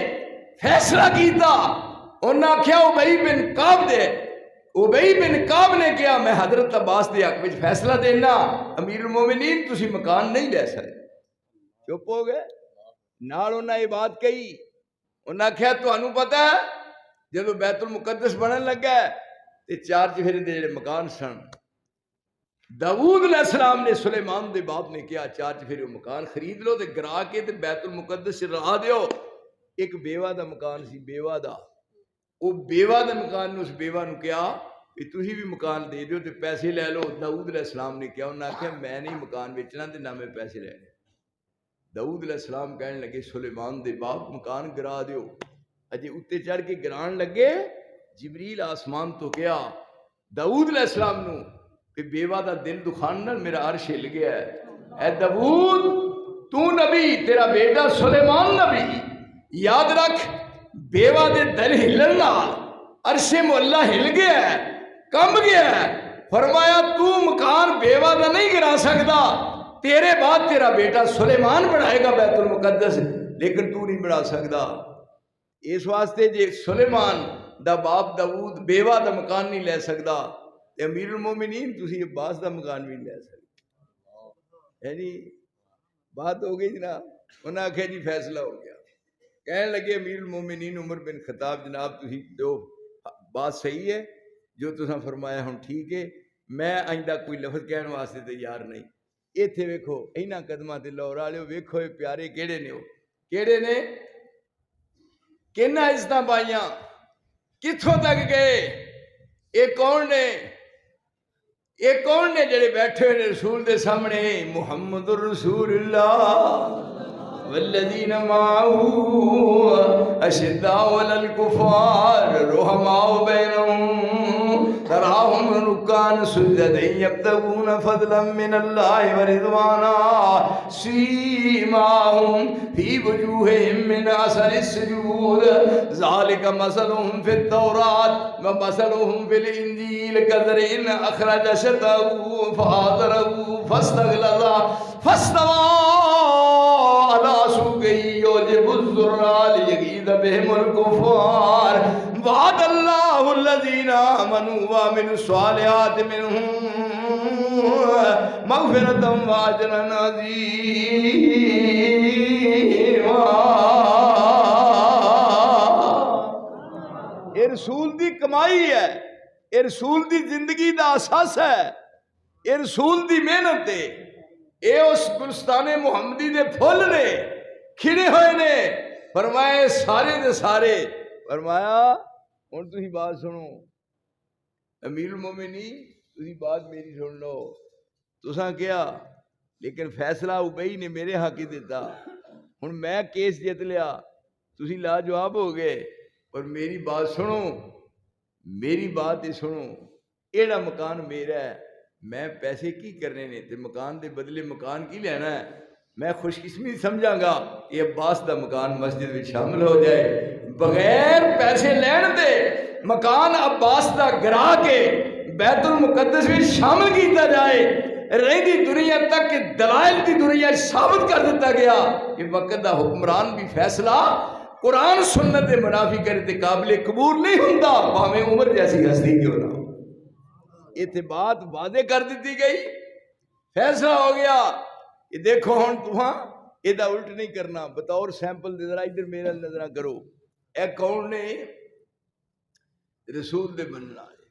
فیصلہ کیتا، انہاں کیا ابی بن کعب دے، ابی بن کعب نے کیا میں حضرت عباس دے حق وچ فیصلہ دینا، امیر المومنین تسی مکان نہیں لے سکتے۔ چپ ہو گئے، نال انہاں یہ بات کہی، انہاں کیا تانوں پتہ ہے جدو بیت المقدس بنن لگا ہے تے چار چفیرے دے جڑے مکان سن، داؤد علیہ السلام نے سلیمان دے باپ نے کیا چار چفیرے مکان خرید لو تے گرا کے تے بیت المقدس رہا دیو۔ ایک بیوہ دا مکان سی، بیوہ دا، وہ بیوہ دا مکان نے اس بیوہ نو کیا کہ تسی بھی مکان دے دیو تے پیسے لے لو۔ داؤد علیہ السلام نے کیا، انہاں کہا میں نہیں مکان بیچنا تے نہ میں پیسے لینے۔ داؤد علیہ السلام کہنے لگے سلیمان دے باپ مکان گرا دیو، اجے اتے چڑھ کے گران لگے، جبریل آسمان تو کیا داؤد علیہ السلام نو کہ بیوہ دا دل دکھان نال میرا عرش ہل گیا ہے، اے داؤد تو نبی، تیرا بیٹا سلیمان نبی، یاد رکھ بیوہ دے دل ہلن نال عرش مولا ہل گیا ہے، کمب گیا ہے۔ فرمایا تو مکان بیوہ دا نہیں گرا سکتا، تیرے بعد تیرا بیٹا سلیمان بنائے گا بیت المقدس، لیکن تو نہیں بنا سکتا۔ اس واسطے جے سلیمان دا باپ داؤد بیوہ دا مکان نہیں لے سکتا تے امیر المومنین تسی عباس دا مکان بھی نہیں لے سکتے۔ یعنی بات ہو گئی جناب، انہاں آکھیا جی فیصلہ ہو گیا۔ کہنے لگے امیر المومنین عمر بن خطاب جناب تسی جو بات صحیح ہے، جو تساں فرمایا ہن ٹھیک ہے، میں آئندہ کوئی لفظ کہنے واسطے تیار نہیں۔ ایتھے ویکھو انہاں قدماں تے لاہور والے ویکھو اے پیارے کیڑے نے، کیڑے نے، کنا عزتاں پائیاں، کتھوں تک گئے، اے کون نے، اے کون نے جڑے بیٹھے ہوئے رسول دے سامنے، محمد الرسول اللہ والذین معه اشداء علی الکفار رحماء بینہم تراہم رکعا سجدا یبتغون فضلا من اللہ ورضوانا سیماہم فی وجوہہم من اثر السجود ذالک مثلہم فی التوراۃ ومثلہم فی الانجیل کزرع اخرج شطأہ فآزرہ فاستغلظ فاستوى على سوقه يعجب الزراع ليغيظ بهم الكفار وعد الله الذين آمنوا وعملوا الصالحات منهم مغفرة وأجرا عظيما۔ یہ رسول دی کمائی ہے، یہ رسول دی زندگی دا اساس ہے، یہ رسول دی محنت ہے، اے اس گلستان محمدی دے پھول نے کھڑے ہوئے نے۔ فرمائے سارے دے سارے، فرمایا ہن تسی بات سنو امیر المومنین، تسی بات میری سن لو۔ تساں کیا لیکن فیصلہ ابئی نے میرے حق ہی دیتا، ہن میں کیس جیت لیا، تسی لاجواب ہو گئے، پر میری بات سنو، میری بات ہی سنو۔ ایڑا مکان میرا ہے، میں پیسے کی کرنے نے تے مکان دے بدلے مکان کی لینا ہے؟ میں خوش قسمی سمجھاں گا یہ عباس دا مکان مسجد میں شامل ہو جائے، بغیر پیسے لین دے مکان عباس دا گرا کے بیت المقدس میں شامل کیتا جائے، رہی دنیا تک کہ دلائل دی دنیا ثابت کر دیتا گیا کہ وقت دا حکمران بھی فیصلہ قرآن سنت دے منافی کرے تے قابل قبول نہیں ہوندا، بھاویں عمر جیسی ہستی کیوں نہ ہو۔ یہ بات واضح کر دیتی گئی، فیصلہ ہو گیا۔ یہ دیکھو ہن تہاں یہ الٹ نہیں کرنا، بطور سیمپل دے ذرا ادھر میرا نظر کرو، اے کون نے رسول دے بننا ہے،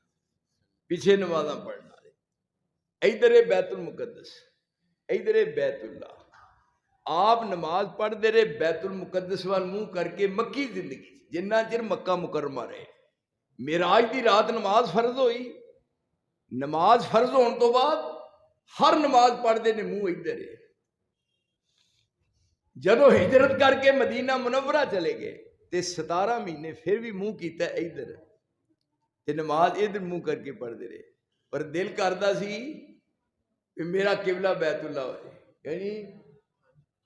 پیچھے نمازاں پڑھنا ہے، ادھر بیت المقدس، ادھر بیت اللہ۔ آپ نماز پڑھ دے رہے بیت المقدس وال منہ کر کے مکی زندگی جنہ چر مکہ مکرمہ رہے۔ معراج دی رات نماز فرض ہوئی، نماز فرض ہونے تو بعد ہر نماز پڑھتے نے منہ ادھر ہے۔ جدو ہجرت کر کے مدینہ منورہ چلے گئے تے 17 مہینے پھر بھی منہ کیتا ہے ادھر، تے نماز ادھر منہ کر کے پڑھتے رہے، پر دل کرتا سی کہ میرا قبلہ بیت اللہ ہو جائے، یعنی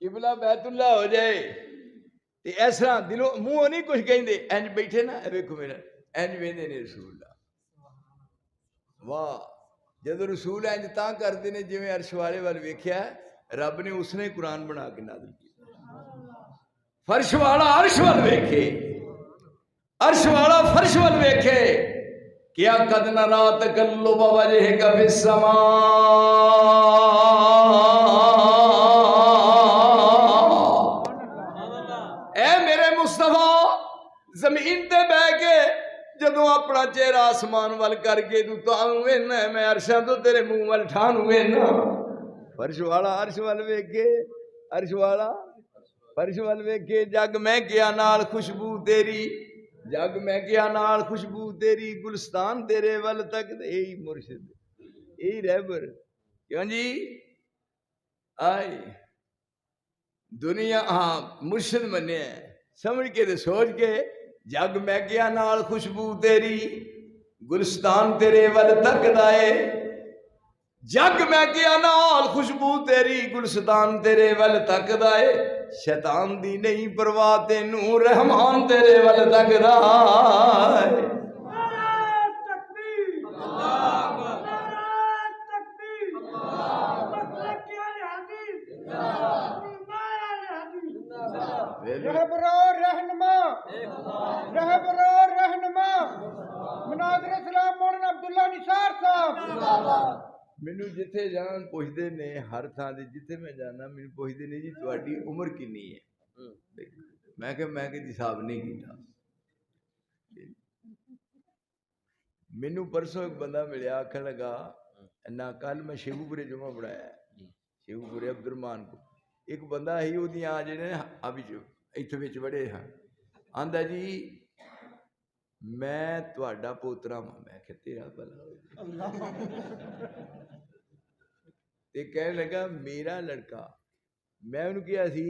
قبلہ بیت اللہ ہو جائے تے ایسا دلوں منہ نہیں کچھ کہیں دے، انج بیٹھے نا ویکھو میرا انج ویندے نے رسول اللہ، واہ جدو رسول انج تاں کردے نے جویں عرش والے وال ویکھیا رب نے اس نے قرآن بنا کے نازل کیا۔ فرش والا عرش وال ویکھے، عرش والا فرش وال ویکھے، کیا قد نرا تقلب وجهك في السماء۔ اے میرے مصطفیٰ زمین تے بہ کے جدو اپنا چہرہ آسمان وال کر کے تو تانوں وینا میں عرشاں تو تیرے منہ وال ٹھانوں وینا۔ فرش والا عرش وال ویکھے، عرش والا فرش وال ویکھے، جگ میں کیا نال خوشبو تیری، جگ میں کیا نال خوشبو تیری، گلستان تیرے ول تک یہی مرشد یہی رہبر، کیوں جی آئی دنیا ہاں مرشد منیا ہے، سمجھ کے تے سوچ کے، جگ میں کیا نال خوشبو تیری، گلستان تیرے ول تک دائے، جگ میں کیا نال خوشبو تیری، گلستان تیرے ول تک دائے، شیطان دی نہیں پرواہ تینوں، رحمان تیرے ول تک دائے۔ رہبر اور رہنما، رہبر اور رہنما مناظر اسلام مولانا عبداللہ نثار صاحب۔ مینوں جتھے جان پوچھدے نے، ہر تھاں دے جتھے میں جانا مینوں پوچھدے نے جی تہاڈی عمر کنی ہے، میں کہ حساب نہیں کیتا۔ مینوں پرسوں ایک بندہ ملیا آکھن لگا نہ کل میں شیخو پورے جمعہ پڑھایا ہے، شیخو پورے عبد الرحمان کو، ایک بندہ ہی وہ دیاں جڑے ابھی ایتھے وچ بڑے ہاں، آندا جی میں تہاڈا پوترا ہاں، میں کہ تیرا بھلا ہوئے، تے کہنے لگا میرا لڑکا، میں انہوں کیا سی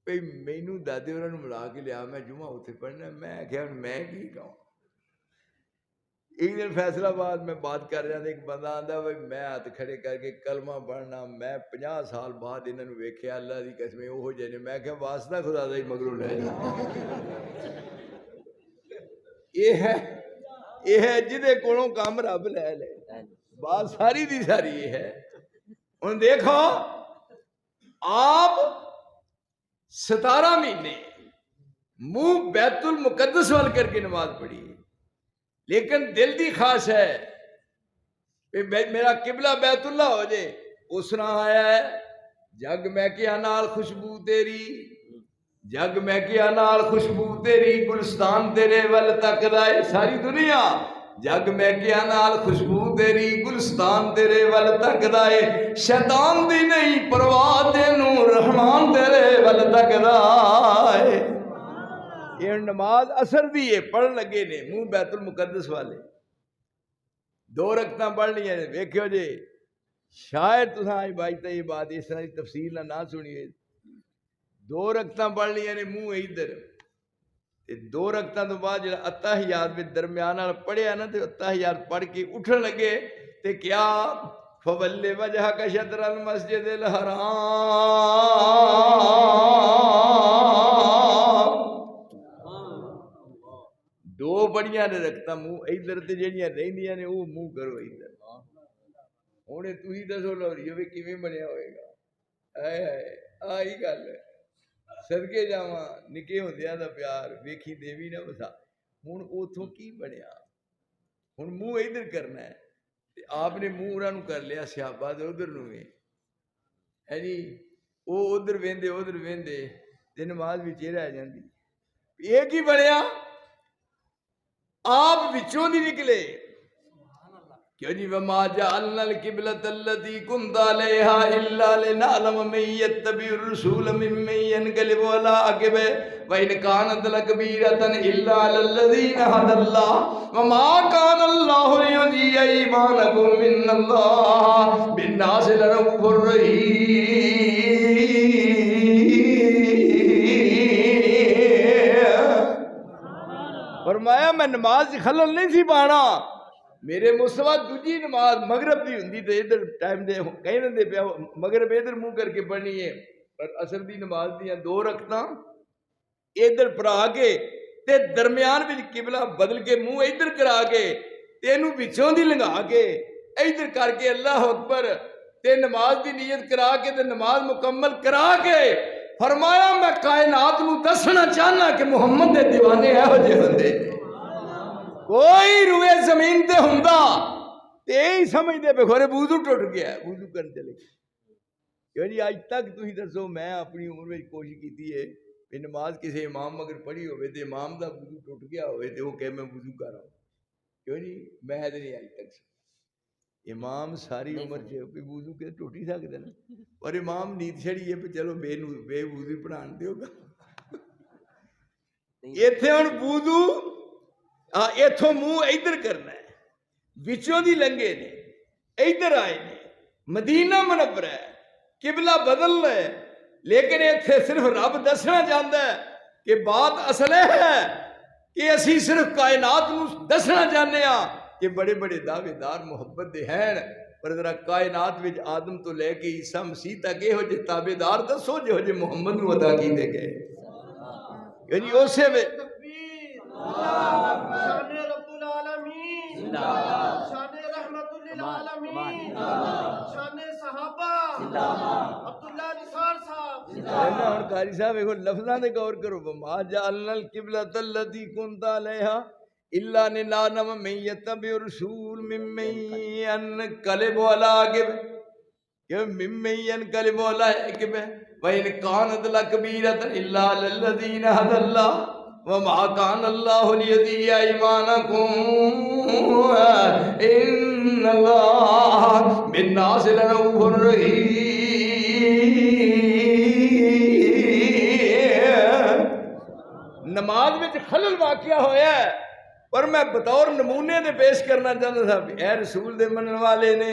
بھئی مینوں دادے ہوراں نوں ملا کے لیا میں جمعہ اتنے پڑھنا میں آخیا میں کی کہوں ایک دن فیصلہ آباد میں بات کر رہا تھا ایک بندہ آندا بھائی میں ہاتھ کھڑے کر کے کلمہ پڑھنا میں 50 سال بعد انہاں نوں ویکھیا اللہ دی قسم اوہو جے نے میں کہا واسطہ خدا دا ہی مگروں لے جا یہ ہے جدے کولوں کام رب لے لے بات ساری دی ساری یہ ہے ہن دیکھو آپ 17 مہینے منہ بیت المقدس وال کر کے نماز پڑھی لیکن دل دی خواہش ہے کہ میرا قبلہ بیت اللہ ہو جائے اس نہ آیا ہے جگ میں کیا نال خوشبو تیری جگ میں کیا نال خوشبو تیری گلستان تیرے ول تکدا ہے ساری دنیا جگ میں کیا نال خوشبو تیری گلستان تیرے ول تکدا ہے شیطان دی نہیں پرواہ تینوں رحمان تیرے ول تکدا ہے یہ نماز اثر دی ہے پڑھ لگے نے منہ بیت المقدس والے 2 رکعتاں پڑھ لیاں ویکھیو جے شاید تساں آج بائی تے یہ بات اس طرح کی تفصیل نہ سنیے 2 رکعتاں پڑھ لیاں نے منہ ادھر 2 رکعتاں تو بعد جڑا اتحیات میں درمیان نال پڑھیا نا تے اتحیات پڑھ کے اٹھن لگے تے کیا فول وجہک شطر المسجد الحرام 2 بڑیاں نے رکھتا منہ ادھر تے جڑیاں رہندیاں نے وہ منہ کرو ادھر ہن تسی دسو لو یہ کیویں بنیا ہوئے گا آئی گل ہے صدقے جاواں نکے ہوندیاں دا پیار ویکھی دیوی نہ وسا ہن اوتھوں کی بنیا ہن منہ ادھر کرنا ہے تے آپ نے منہ انہاں نوں کر لیا صحابہ دے ادھر نوں ہے جی او ادھر ویندے تے نماز وچ رہ جاندی یہ کی بنیا آپ وچوں دی نکلے کیوں جی وما جعلنا القبلۃ التي كنت عليها الا لنعلم من يتبع الرسول ممن ينقلب على عقبه وان كانت لكبيرة الا على الذين هدى الله وما كان الله ليضيع ايمانكم ان الله بالناس لرؤوف رحيم فرمایا میں نماز خلل نہیں سی پانا میرے مصطفیٰ دوجی نماز مغرب دی ہوندی تے ادھر ٹائم دے کہیں دے پیا مغرب ادھر منہ کر کے پڑھنی ہے پر عصر دی نماز دیاں 2 رکعتاں ادھر پڑھا کے تے درمیان وچ قبلہ بدل کے منہ ادھر کرا کے تینوں وچوں دی لنگا کے ادھر کر کے اللہ اکبر تے نماز دی نیت کرا کے تے نماز مکمل کرا کے فرمایا میں کائنات نو دسنا چاہنا کہ محمد دے دیوانے اہو جے ہوندے کوئی روئے زمین تے ہوندا تے ہی سمجھدے پے کھورے وضو ٹوٹ گیا وضو کرن چلے کیوں جی اج تک تسی دسو میں اپنی عمر وچ کوشش کیتی ہے کہ نماز کسی امام اگر پڑھی ہوئے تے امام دا وضو ٹوٹ گیا ہوئے تے وہ کہ میں وضو کر رہا ہوں کیوں جی میں تے نہیں اج تک امام ساری عمر چ وضو کے ٹوٹ ہی سکدا نا اور امام نیت چھڑی ہے کہ چلو بے وضو پڑھان دیو گا ایتھے ہن وضو ایتھوں منہ ادھر کرنا ہے وچوں دی لنگے نے ادھر آئے نے مدینہ منورہ ہے قبلہ بدلنا ہے لیکن ایتھے صرف رب دسنا چاہتا ہے کہ بات اصل ہے کہ اسی صرف کائنات نو دسنا چاہنے ہاں کہ بڑے بڑے دعوے دار محبت دے ہیں پر ذرا کائنات وچ آدم تو لے کے عیسیٰ مسیح تک یہ ہو جے تابے دار دسو جو ہو جے محمد نو عطا کیتے گئے یعنی اسے میں شان رب العالمین شان رحمت للعالمین شان صحابہ عبداللہ نثار صاحب قاری صاحب ایک لفظاں دے غور کرو وما جعلنا القبلۃ التي كنت عليها الا لنعلم من يتبع الرسول ممن ينقلب على عقبه ممن ينقلب على عقبه وان كانت لكبيرة الا على الذين هدى الله وما كان الله ليضيع ايمانكم ان الله بالناس لرؤوف رحيم نماز میں خلل واقعہ ہویا ہے پر میں بطور نمونے دے پیش کرنا چاہتا تھا اے رسول دے منن والے نے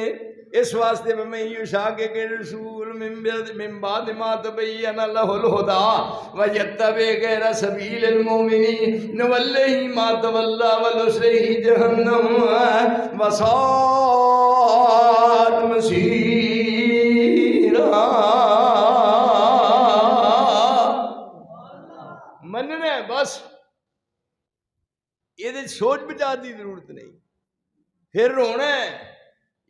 اس واسطے میں یشاقق الرسول من بعد ما تبین له الهدى ويتبع غير سبيل المؤمنين نوله ما تولى ونصله جهنم وساءت مصيرا. مننا ہے بس، یہ سوچ بچا دی ضرورت نہیں. پھر رونا ہے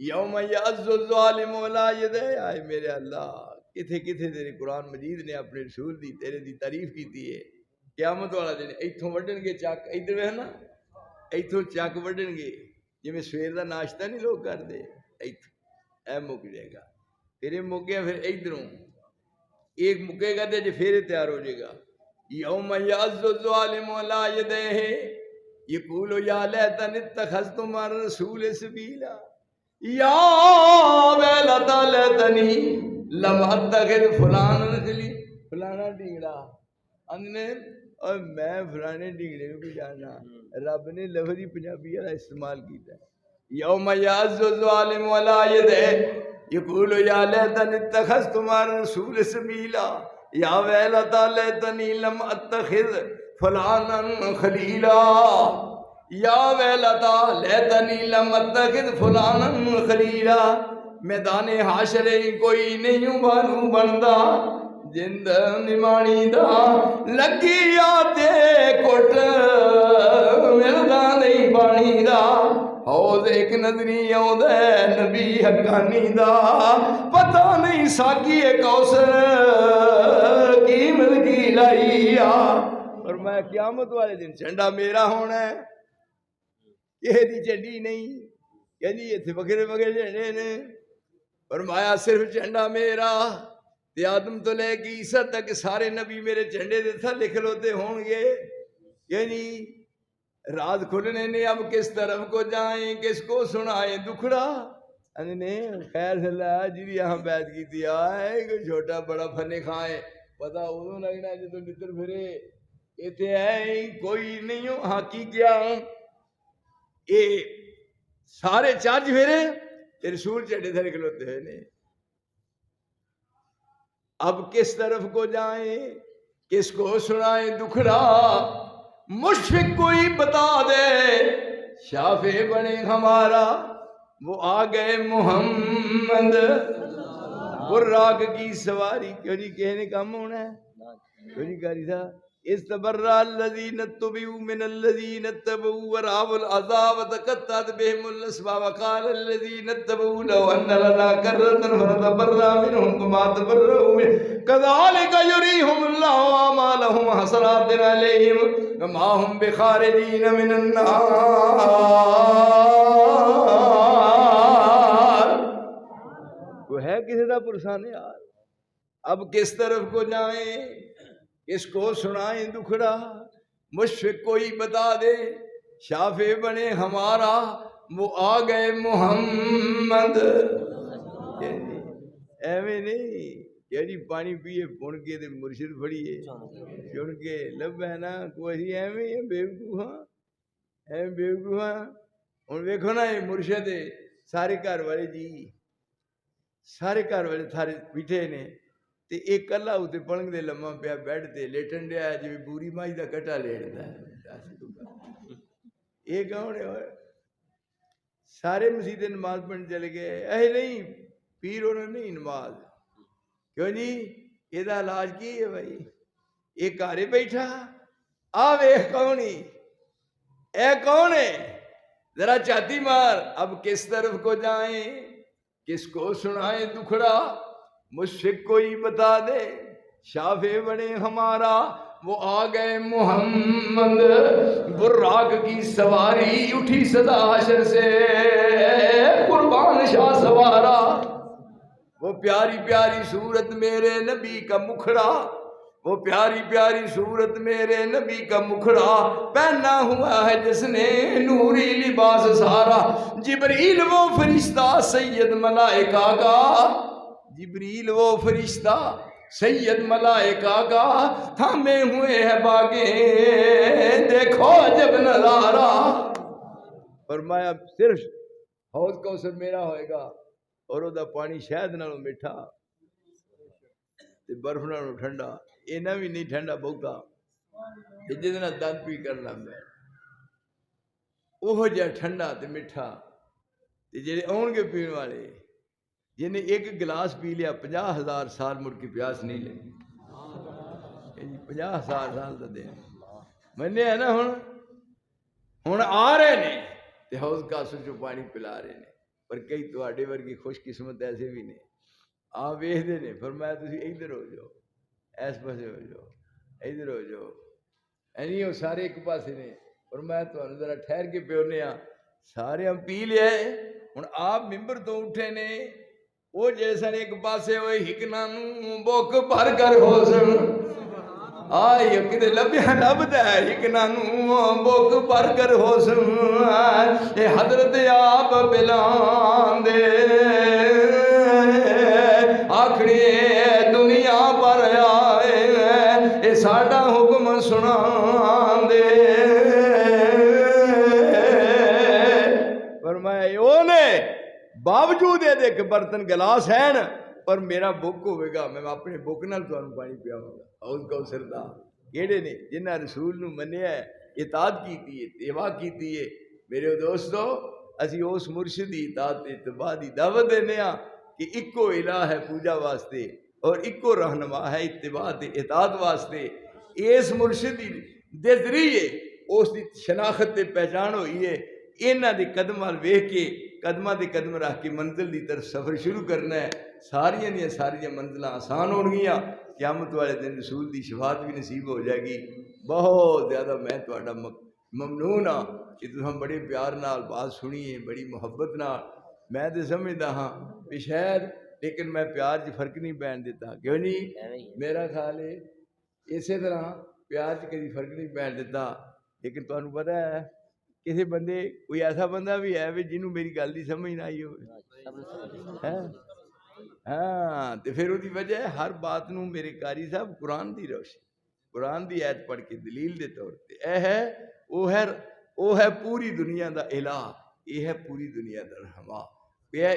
یوم یعز الظالم ولا یدہ. آئے میرے اللہ کتھے کتھے تیرے قرآن مجید نے اپنے رسول دی تیرے دی تعریف کیتی ہے. قیامت والا دن ایتھوں وڈن گے چک، ادھر ہے نا ایتھوں چک وڈن گے جی میں سویر دا ناشتہ نہیں لوگ کر دے، ایتھوں اے مک جائے گا. پھر یہ مک گیا، پھر ادھروں ایک مکے گا تے پھر تیار ہو جائے گا. یوم یعز الظالم ولا یدہ یقول یا لیتنی اتخذت مع الرسول سبیلا یا ویلتا لیتنی لم اتخذ فلانا خلیلا. فلانا ڈنگڑا اندنے اور میں فلانے ڈنگڑے کو جانا. رب نے لفظی پنجابی والا استعمال کیتا ہے. یوم یعز الظالم ولا یدہ یقول یا لیتنی اتخذت مع الرسول سبیلا یا ویلتا لیتنی لم اتخذ فلانا خلیلا یا ویلتا لیتنی لم اتخذ فلانا خلیلا. میدان حشر کوئی نہیں بانو بندا جند نمانی دا لگی آتے کٹ ملدا نہیں پانی دا. حوض ایک نظری آؤں نبی حقانی دا پتہ نہیں ساکی کوثر کی مل کی لائی آ. اور میں قیامت والے دن جھنڈا میرا ہونا ہے، یہ دی جھنڈی نہیں کہ جی یہ تھے بکرے بکرے جھنڈے نے. فرمایا صرف جھنڈا میرا تے آدم تو لے کے عیسیٰ تک سارے نبی میرے جھنڈے دے تھا لکھ لوتے ہوں گے. یعنی رات کھلنے نے اب کس طرف کو جائیں کس کو سنائیں دکھڑا. نے خیر اللہ جی یہاں بیعت کی تھی آئے کوئی چھوٹا بڑا فنے کھائے پتہ ادھوں لگنا ہے جدوں نتر پھرے ایتھے ہے کوئی نہیں ہو ہاکی کیا اے سارے چارج پھیرے تے رسول چڑھے تھے کھلوتے ہیں نے. اب کس طرف کو جائیں کس کو سنائیں دکھڑا مشفق کوئی بتا دے شافع بنے ہمارا وہ آ گئے محمد. براق کی سواری کیوں نہیں کہنے کام ہونا ہے کیوں نہیں کاری تھا. استبرأ الذين اتبعوا من الذين اتبعوا ورأوا العذاب وتقطعت بهم الأسباب وقال الذين اتبعوا لو أن لنا كرة فنتبرأ منهم كما تبرأوا منهم كذلك يريهم الله أعمالهم حسرات عليهم وما هم بخارجين من النار. وہ ہے کسی دا پرسان یار. اب کس طرف کو جائیں کس کو سنائیں دکھڑا مشفق کوئی بتا دے شافع بنے ہمارا وہ آ گئے محمد. ایویں نہیں یعنی پانی پیے پڑ کے تے مرشد پڑھیے چن کے لب ہے نا کوئی ایویں بیوقوفاں ایویں بیوقوفاں. ہن ویکھو نا یہ مرشد سارے گھر والے جی سارے گھر والے تھارے بیٹھے نے تے ایک کلا ہوتے پلنگ دے لمحہ پیا بیڈ تے لیٹن دیا ہے جو بوری مائی دا کٹا لیٹتا ہے. یہ کون ہے سارے مسجد نماز پڑھنے چلے گئے. اے نہیں پیر ہونا نہیں نماز کیوں جی یہ دا علاج کی ہے بھائی. ایک گھر بیٹھا آ ویکھ کون ہی اے کون ہے ذرا چاتی مار. اب کس طرف کو جائیں کس کو سنائیں دکھڑا مشفق کوئی بتا دے شافع بنے ہمارا وہ آ گئے محمد. براق کی سواری اٹھی صدا حشر سے قربان شاہ سوارا. وہ پیاری پیاری صورت میرے نبی کا مکھڑا وہ پیاری پیاری صورت میرے نبی کا مکھڑا پہنا ہوا ہے جس نے نوری لباس سارا. جبریل وہ فرشتہ سید ملائکہ کا جبریل وہ فرشتہ سید ملائکہ کا تھامے ہوئے ہیں باغیں دیکھو جب نظارہ. فرمایا صرف حوض کوثر میرا ہوئے گا اور وہ پانی شہد نالوں میٹھا تے برف نالوں ٹھنڈا، اینا بھی نہیں ٹھنڈا بہتا جہد نال دند پی کر لگتا ہے، وہ جہا ٹھنڈا تے میٹھا تے جڑے آن گے پین والے جنہیں ایک گلاس پی لیا 50,000 سال مڑ کے پیاس نہیں لگی۔ 50,000 سال کا دن منے ہے نا، ہن آ رہے نے تے حوض کاسر چوں پانی پلا رہے نے، پر کئی تواڈے ورگی خوش قسمت ایسے بھی نے آ ویکھدے نے، فرمایا تسی ادھر ہو جاؤ، اس پاسے ہو جاؤ، ادھر ہو جاؤ، اینی وہ سارے ایک پاسے نے، فرمایا تانوں ذرا ٹھہر کے پیونے آ، سارے ہم پی لیا ہے، ہن آپ ممبر تو اٹھے نے، وہ جیسا ایک پاسے ہوئے ہکنا نو بوک بھر کر ہو سن آئی کدے لبیا لبدا ہے ہکنا نو بوک بھر کر ہو سن اے حضرت آپ بلان دے آخری دنیا پر آئے اے ساڈا حکم سنا دے، فرمایا اونے باوجود یہ کہ برتن گلاس ہیں پر میرا بک ہوئے گا، میں اپنے بک نال تانوں پانی پیاواں گا۔ حوض کوثر دا کیڑے نے جنہاں رسول نو منیا ہے، اطاعت کیتی ہے، اتباع کیتی ہے، میرے دوستو اسی اس مرشد دی اطاعت تے اتباع دی دعوت دینے ہاں کہ اکو الہ ہے پوجا واسطے اور اکو رہنما ہے اتباع تے اطاعت واسطے، اس مرشد دے ذریعے اس دی شناخت تے پہچان ہوئی ہے، انہاں دے قدم وال ویکھ کے قدمہ دے قدم رکھ کے منزل دی طرف سفر شروع کرنا ہے، ساریاں منزلیں آسان ہو گیا، قیامت والے دن رسول دی شفاعت بھی نصیب ہو جائے گی۔ بہت زیادہ میں تہاڈا ممنون ہاں کہ تساں بڑے پیار نال بات سنی ہے، بڑی محبت نال، میں تے سمجھدا ہاں کہ شاید لیکن میں پیار چ فرق نہیں پین دیتا، کیوں نہیں؟ میرا خیال ہے اسی طرح پیار چ کبھی فرق نہیں پین دیتا، لیکن تانوں پتہ ہے کسی بندے کوئی ایسا بندہ بھی ہے جنہوں میری گل دی سمجھ نہ آئی ہوئے، ہاں تو پھر وہ وجہ ہے ہر بات نو میرے قاری صاحب قرآن دی روشنی، قرآن دی آیت پڑھ کے دلیل دے طور پہ وہ ہے پوری دنیا دا الہ، یہ ہے پوری دنیا دا رحمہ،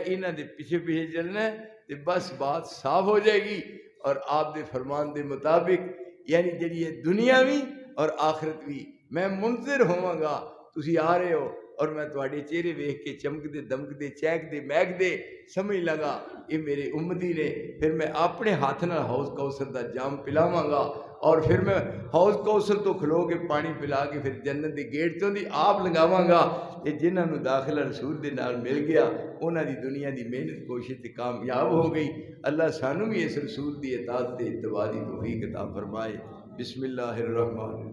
انہاں دے پیچھے پیچھے چلنا ہے تو بس بات صاف ہو جائے گی، اور آپ دے فرمان دے مطابق یعنی جڑی ہے دنیا بھی اور آخرت بھی میں منتظر ہواں گا، تسی آ رہے ہو اور میں تواڈے چہرے ویکھ کے چمک دے دمک دے چہک دے مہک دے سمجھ لگا یہ میرے امتی نے، پھر میں اپنے ہاتھ نال حوض کوثر دا جام پلاواں گا، اور پھر میں حوض کوثر تو کھلو کے پانی پلا کے پھر جنت دے گیٹ تو دی آپ لگاواں گا، یہ جنہاں نو داخلہ رسول دے نال مل گیا انہاں دی دنیا دی محنت کوشش تے کامیاب ہو گئی۔ اللہ سانو بھی اس رسول دی اطاعت تے اتباع دی توفیق عطا فرمائے۔ بسم اللہ الرحمن الرحیم۔